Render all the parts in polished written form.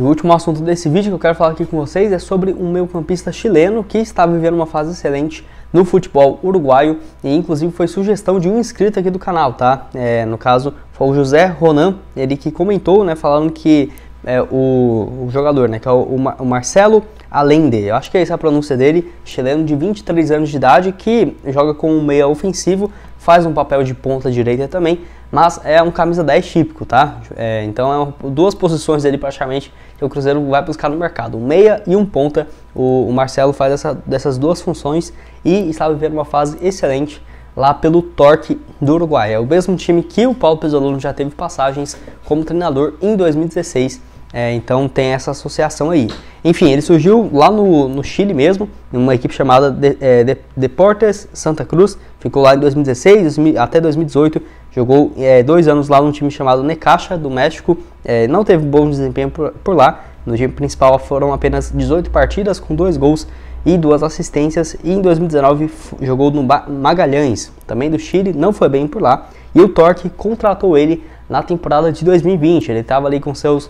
E o último assunto desse vídeo que eu quero falar aqui com vocês é sobre um meio-campista chileno que está vivendo uma fase excelente no futebol uruguaio e inclusive foi sugestão de um inscrito aqui do canal, tá? No caso foi o José Ronan, ele que comentou, né, falando que o jogador, né, que é o Marcelo Allende, eu acho que é essa a pronúncia dele, chileno de 23 anos de idade, que joga com um meia ofensivo, faz um papel de ponta direita também, mas é um camisa 10 típico, tá? Então duas posições dele praticamente que o Cruzeiro vai buscar no mercado, um meia e um ponta. O Marcelo faz dessas duas funções e está vivendo uma fase excelente lá pelo Torque do Uruguai. É o mesmo time que o Paulo Pesolano já teve passagens como treinador em 2016, então tem essa associação aí. Enfim, ele surgiu lá no Chile mesmo, em uma equipe chamada Deportes Santa Cruz, ficou lá em 2016 até 2018, jogou 2 anos lá num time chamado Necaxa do México, não teve bom desempenho por lá, no time principal foram apenas 18 partidas com 2 gols e 2 assistências, e em 2019 jogou no Magalhães, também do Chile, não foi bem por lá, e o Torque contratou ele na temporada de 2020, ele estava ali com seus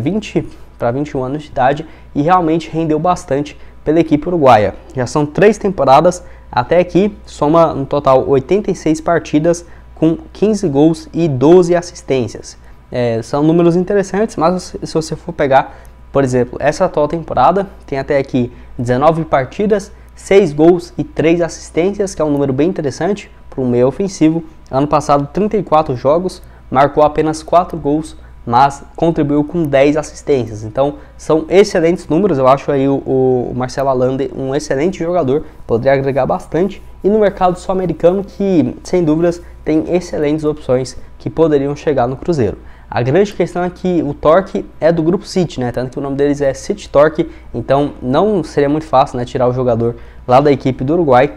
20 para 21 anos de idade e realmente rendeu bastante pela equipe uruguaia. Já são 3 temporadas até aqui, soma no total 86 partidas com 15 gols e 12 assistências. São números interessantes, mas se você for pegar, por exemplo, essa atual temporada, tem até aqui 19 partidas, 6 gols e 3 assistências, que é um número bem interessante para um meio ofensivo. Ano passado, 34 jogos, marcou apenas 4 gols, mas contribuiu com 10 assistências. Então, são excelentes números. Eu acho aí o Marcelo Allende um excelente jogador, poderia agregar bastante. E no mercado sul-americano, que sem dúvidas tem excelentes opções que poderiam chegar no Cruzeiro. A grande questão é que o Torque é do grupo City, né? Tanto que o nome deles é City Torque, então não seria muito fácil, né, tirar o jogador lá da equipe do Uruguai.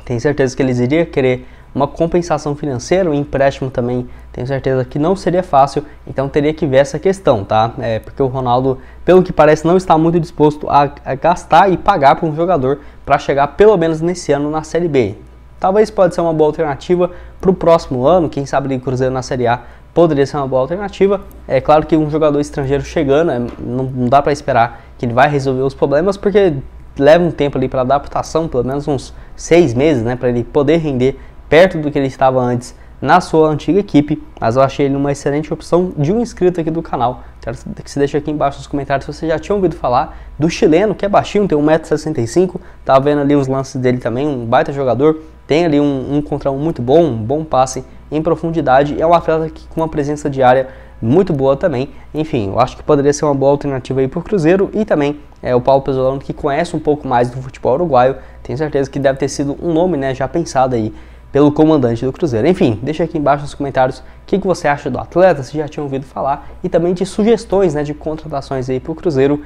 Tenho certeza que eles iriam querer uma compensação financeira, um empréstimo também, tenho certeza que não seria fácil, então teria que ver essa questão, tá? Porque o Ronaldo, pelo que parece, não está muito disposto a gastar e pagar para um jogador para chegar pelo menos nesse ano na Série B. Talvez pode ser uma boa alternativa para o próximo ano, quem sabe o Cruzeiro na Série A poderia ser uma boa alternativa. É claro que um jogador estrangeiro chegando, não dá para esperar que ele vai resolver os problemas, porque leva um tempo ali para adaptação, pelo menos uns 6 meses, né, para ele poder render perto do que ele estava antes na sua antiga equipe, mas eu achei ele uma excelente opção de um inscrito aqui do canal. Quero que você deixe aqui embaixo nos comentários se você já tinha ouvido falar do chileno, que é baixinho, tem 1,65 m, tá vendo ali os lances dele também, um baita jogador, tem ali um contra um muito bom, um bom passe em profundidade, é um atleta com uma presença de área muito boa também. Enfim, eu acho que poderia ser uma boa alternativa aí para o Cruzeiro, e também o Paulo Pesolano, que conhece um pouco mais do futebol uruguaio, tenho certeza que deve ter sido um nome, né, já pensado aí pelo comandante do Cruzeiro. Enfim, deixa aqui embaixo nos comentários o que você acha do atleta, se já tinha ouvido falar, e também de sugestões, né, de contratações aí para o Cruzeiro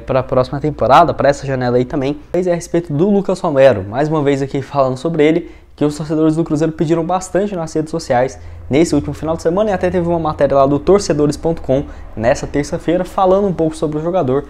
para a próxima temporada, para essa janela aí também. Mas a respeito do Lucas Romero, mais uma vez aqui falando sobre ele, que os torcedores do Cruzeiro pediram bastante nas redes sociais nesse último final de semana, e até teve uma matéria lá do torcedores.com nessa terça-feira falando um pouco sobre o jogador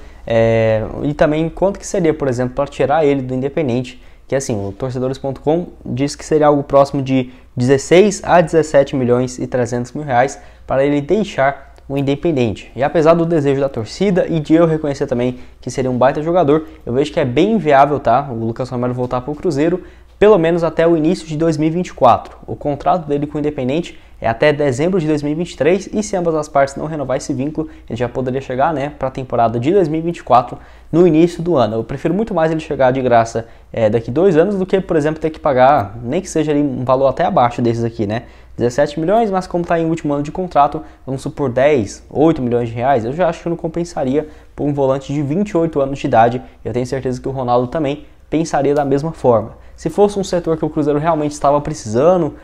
e também quanto que seria, por exemplo, para tirar ele do Independente, que assim, o torcedores.com diz que seria algo próximo de 16 a 17 milhões e 300 mil reais para ele deixar o Independente. E apesar do desejo da torcida e de eu reconhecer também que seria um baita jogador, eu vejo que é bem inviável, tá, o Lucas Romero voltar para o Cruzeiro, pelo menos até o início de 2024. O contrato dele com o Independente é até dezembro de 2023, e se ambas as partes não renovar esse vínculo, ele já poderia chegar, né, para a temporada de 2024 no início do ano. Eu prefiro muito mais ele chegar de graça daqui 2 anos do que, por exemplo, ter que pagar, nem que seja ali um valor até abaixo desses aqui, né, 17 milhões, mas como está em último ano de contrato, vamos supor 10, 8 milhões de reais, eu já acho que não compensaria por um volante de 28 anos de idade. Eu tenho certeza que o Ronaldo também pensaria da mesma forma. Se fosse um setor que o Cruzeiro realmente estava precisando,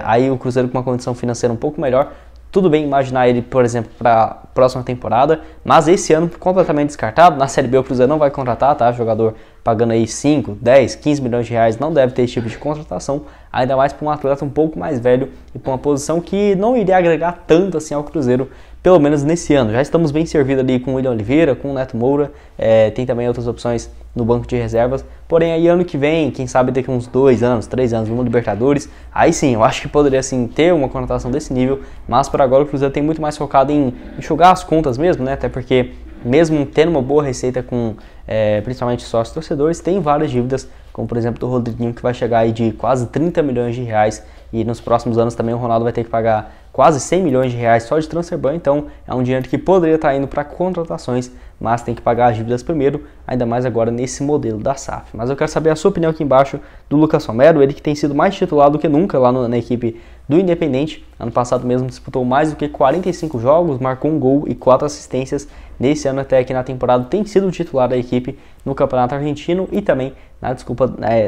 aí o Cruzeiro com uma condição financeira um pouco melhor, tudo bem imaginar ele, por exemplo, para a próxima temporada, mas esse ano completamente descartado. Na Série B o Cruzeiro não vai contratar, tá? Jogador pagando aí 5, 10, 15 milhões de reais não deve ter esse tipo de contratação. ainda mais para um atleta um pouco mais velho e para uma posição que não iria agregar tanto assim ao Cruzeiro, pelo menos nesse ano. Já estamos bem servidos ali com o William Oliveira, com o Neto Moura, tem também outras opções no banco de reservas, porém aí ano que vem, quem sabe daqui uns 2 anos, 3 anos, no Libertadores, aí sim, eu acho que poderia sim ter uma conotação desse nível, mas por agora o Cruzeiro tem muito mais focado em enxugar as contas mesmo, né, até porque mesmo tendo uma boa receita com principalmente sócios torcedores, tem várias dívidas, como por exemplo do Rodriguinho, que vai chegar aí de quase 30 milhões de reais, e nos próximos anos também o Ronaldo vai ter que pagar quase 100 milhões de reais só de transfer ban, então é um dinheiro que poderia estar indo para contratações, mas tem que pagar as dívidas primeiro, ainda mais agora nesse modelo da SAF. Mas eu quero saber a sua opinião aqui embaixo do Lucas Romero, ele que tem sido mais titular do que nunca lá na equipe do Independente. Ano passado mesmo disputou mais do que 45 jogos, marcou um gol e 4 assistências. Nesse ano até aqui na temporada tem sido o titular da equipe no Campeonato Argentino e também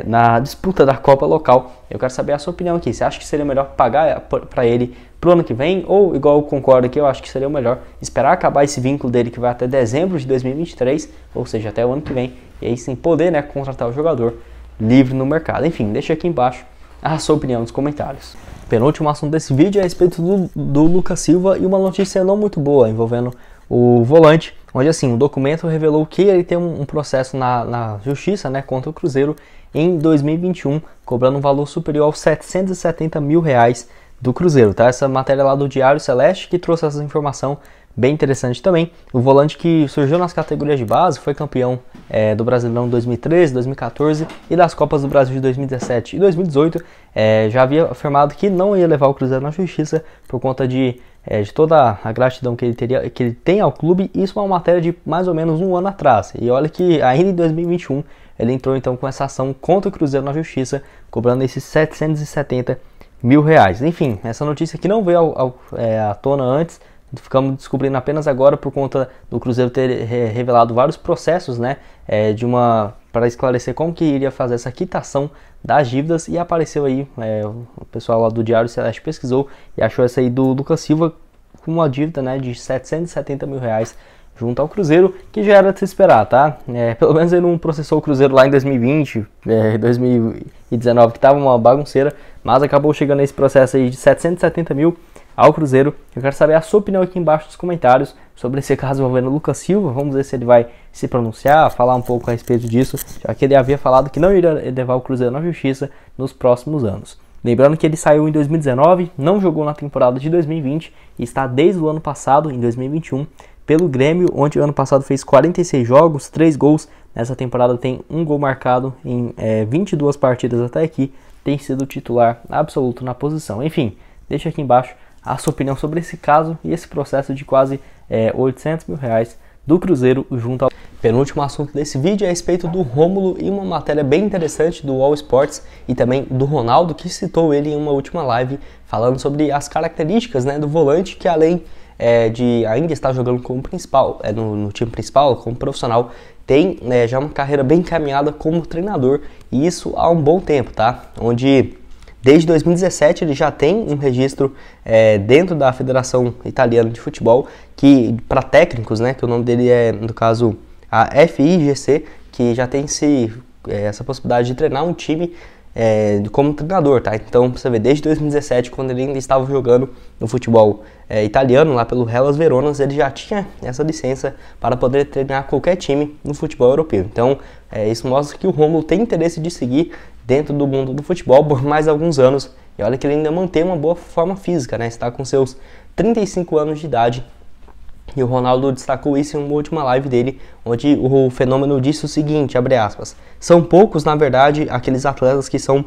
na disputa da Copa local. Eu quero saber a sua opinião aqui. Você acha que seria melhor pagar para ele pro ano que vem? Ou, igual eu concordo aqui, eu acho que seria o melhor esperar acabar esse vínculo dele que vai até dezembro de 2023, ou seja, até o ano que vem, e aí sim poder contratar o jogador livre no mercado. Enfim, deixa aqui embaixo a sua opinião nos comentários. Penúltimo assunto desse vídeo é a respeito do Lucas Silva e uma notícia não muito boa envolvendo o volante, onde assim, o documento revelou que ele tem um processo na justiça contra o Cruzeiro em 2021, cobrando um valor superior aos 770 mil reais do Cruzeiro, tá? Essa matéria lá do Diário Celeste que trouxe essa informação bem interessante também. O volante que surgiu nas categorias de base, foi campeão do Brasileirão 2013, 2014 e das Copas do Brasil de 2017 e 2018, já havia afirmado que não ia levar o Cruzeiro na justiça por conta de toda a gratidão que ele tem ao clube. Isso é uma matéria de mais ou menos um ano atrás, e olha que ainda em 2021 ele entrou então com essa ação contra o Cruzeiro na justiça, cobrando esses 770 mil reais. Enfim, essa notícia que não veio à tona antes, ficamos descobrindo apenas agora por conta do Cruzeiro ter revelado vários processos, para esclarecer como que iria fazer essa quitação das dívidas, e apareceu aí, o pessoal lá do Diário Celeste pesquisou e achou essa aí do Lucas Silva com uma dívida de 770 mil reais junto ao Cruzeiro, que já era de se esperar, tá? Pelo menos ele não processou o Cruzeiro lá em 2020, 2019, que estava uma bagunceira, mas acabou chegando esse processo aí de 770 mil ao Cruzeiro. Eu quero saber a sua opinião aqui embaixo nos comentários sobre esse caso envolvendo o Lucas Silva. Vamos ver se ele vai se pronunciar, falar um pouco a respeito disso, já que ele havia falado que não iria levar o Cruzeiro na justiça nos próximos anos. Lembrando que ele saiu em 2019, não jogou na temporada de 2020 e está desde o ano passado, em 2021, pelo Grêmio, onde o ano passado fez 46 jogos, 3 gols. Nessa temporada tem um gol marcado em 22 partidas até aqui. Tem sido titular absoluto na posição. Enfim, deixa aqui embaixo a sua opinião sobre esse caso e esse processo de quase 800 mil reais do Cruzeiro junto ao... Penúltimo assunto desse vídeo é a respeito do Rômulo e uma matéria bem interessante do All Sports e também do Ronaldo, que citou ele em uma última live falando sobre as características do volante, que além de ainda estar jogando como principal, no time principal, como profissional, tem já uma carreira bem encaminhada como treinador, e isso há um bom tempo, tá? Onde desde 2017 ele já tem um registro dentro da Federação Italiana de Futebol, que para técnicos, que o nome dele é, no caso, a FIGC, que já tem essa possibilidade de treinar um time como treinador, tá? Então, você vê, desde 2017, quando ele ainda estava jogando no futebol italiano, lá pelo Hellas Verona, ele já tinha essa licença para poder treinar qualquer time no futebol europeu. Então, isso mostra que o Rômulo tem interesse de seguir dentro do mundo do futebol por mais alguns anos, e olha que ele ainda mantém uma boa forma física, está com seus 35 anos de idade. E o Ronaldo destacou isso em uma última live dele, onde o Fenômeno disse o seguinte, abre aspas: são poucos, na verdade, aqueles atletas que são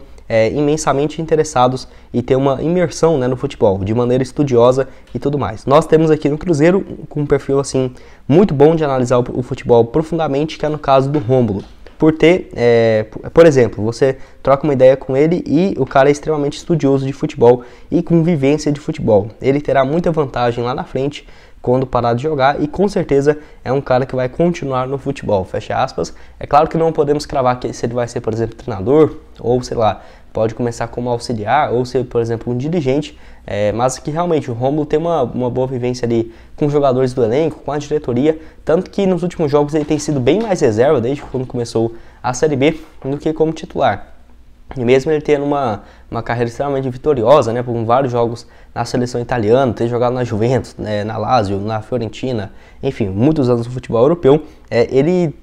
imensamente interessados e têm uma imersão no futebol, de maneira estudiosa e tudo mais. Nós temos aqui no Cruzeiro com um perfil assim muito bom de analisar o futebol profundamente, que é no caso do Rômulo. Por exemplo, você troca uma ideia com ele e o cara é extremamente estudioso de futebol e com vivência de futebol. Ele terá muita vantagem lá na frente quando parar de jogar, e com certeza é um cara que vai continuar no futebol, fecha aspas. É claro que não podemos cravar que se ele vai ser, por exemplo, treinador, ou sei lá, pode começar como auxiliar, ou ser, por exemplo, um dirigente, mas que realmente o Rômulo tem uma boa vivência ali com os jogadores do elenco, com a diretoria, tanto que nos últimos jogos ele tem sido bem mais reserva, desde quando começou a Série B, do que como titular. E mesmo ele tendo uma carreira extremamente vitoriosa, né, com vários jogos na seleção italiana, ter jogado na Juventus, né, na Lazio, na Fiorentina, enfim, muitos anos no futebol europeu, ele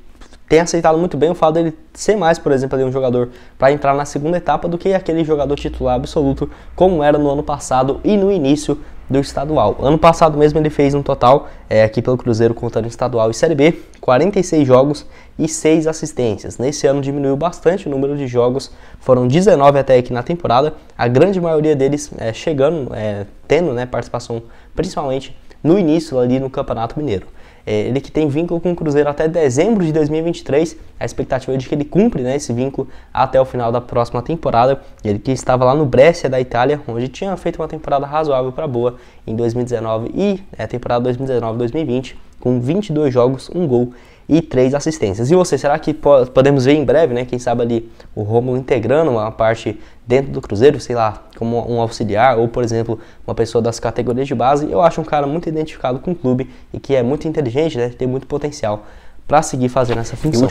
tem aceitado muito bem o fato dele ser mais, por exemplo, ali um jogador para entrar na segunda etapa do que aquele jogador titular absoluto, como era no ano passado e no início do estadual. Ano passado mesmo ele fez um total, aqui pelo Cruzeiro, contando estadual e Série B, 46 jogos e 6 assistências. Nesse ano diminuiu bastante o número de jogos, foram 19 até aqui na temporada, a grande maioria deles tendo, né, participação principalmente no início ali no Campeonato Mineiro. Ele que tem vínculo com o Cruzeiro até dezembro de 2023, a expectativa é de que ele cumpre, né, esse vínculo até o final da próxima temporada. Ele que estava lá no Brescia da Itália, onde tinha feito uma temporada razoável para boa em 2019 e temporada 2019-2020, com 22 jogos, 1 gol e 3 assistências. E você, será que podemos ver em breve, né, quem sabe ali o Rômulo integrando uma parte dentro do Cruzeiro, sei lá, como um auxiliar ou, por exemplo, uma pessoa das categorias de base? Eu acho um cara muito identificado com o clube e que é muito inteligente, né, tem muito potencial para seguir fazendo essa função.